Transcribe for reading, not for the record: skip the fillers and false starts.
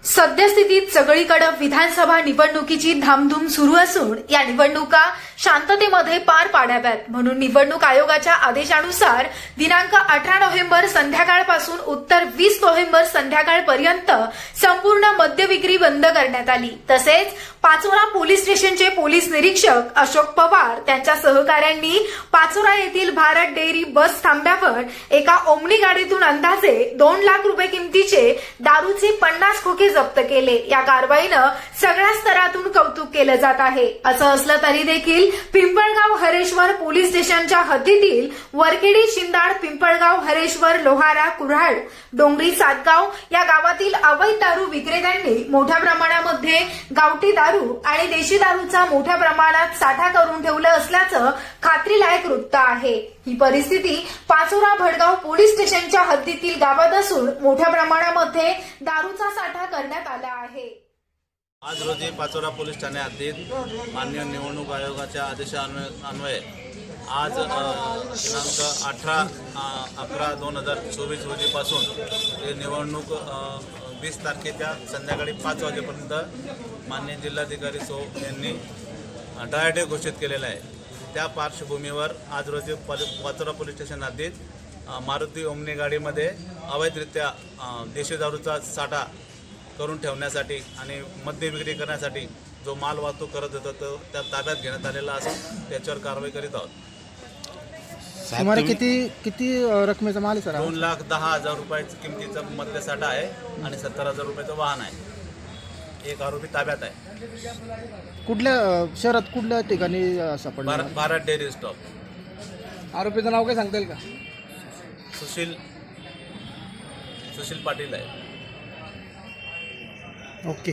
सद्यस्थितीत सगळीकडे विधानसभा निवडणुकीची धामधूम सुरू असून या निवडणुका शांततेमध्ये पार पाडाव्यात म्हणून निवडणूक आयोगाच्या आदेशानुसार दिनांक 18 नोव्हेंबर संध्याकाळपासून उत्तर 20 नोव्हेंबर संध्याकाळपर्यंत संपूर्ण मद्य विक्री बंद करण्यात आली। तसेच पाचोरा पोलीस स्टेशनचे पोलीस निरीक्षक अशोक पवार त्यांच्या सहकाऱ्यांनी पाचोरा येथील भारत डेअरी बस थांब्यावर एका ओमनी गाडीतून अंदाजे 2 लाख रुपये किमतीचे दारूचे 50 खोके जप्त केले। या कारवाईनं सगळ्या स्तरातून कौतुक केलं जात आहे। असं असलं तरी देखील पिंपळगाव हरेश्वर पोलीस स्टेशनच्या हद्दीतील वरखेडी शिंदाड पिंपळगाव हरेश्वर लोहारा कुऱ्हाड डोंगरी सातगाव या गावातील अवैध दारू विक्रेत्यांनी मोठ्या प्रमाणामध्ये गावठी दारू आणि देशी दारूचा मोठ्या प्रमाणात साठा करून ठेवलं असल्याचं खात्रीलायक वृत्त आहे। ही परिस्थिती पाचोरा भडगाव पोलीस स्टेशनच्या हद्दीतील गावात असून मोठ्या प्रमाणामध्ये दारूचा साठा करण्यात आला आहे। आज रोजी पाचोरा पोलीस ठाणे हद्दीत माननीय निवडणूक आयोगाच्या आदेशान्वये आज दिनांक 18/11/2024 रोजीपासून हे निवडणूक 20 तारखेच्या संध्याकाळी 5 वाजेपर्यंत माननीय जिल्हाधिकारी सो यांनी ड्राय घोषित केलेला आहे। त्या पार्श्वभूमीवर आज रोजी पाचोरा पोलीस स्टेशन हद्दीत मारुती ओमनी गाडीमध्ये अवैधरित्या देशी दारूचा साठा करून ठेवण्यासाठी आणि मद्य विक्री करण्यासाठी जो माल वाहतूक करत होता तो त्या ताब्यात घेण्यात आलेला असून त्याच्यावर कारवाई करीत आहोत। सुमारे किती रकमेचा माल आहे सर? 2,10,000 रुपयाची किमतीचा मद्य साठा आहे आणि 70,000 रुपयाचं वाहन आहे। एक आरोपी ताब्यात आहे। कुठल्या शहरात कुठल्या ठिकाणी सापडला? Bharat dairy stop. आरोपीचं नाव काय सांगता येईल का? सुशील पाटील आहे। ओके।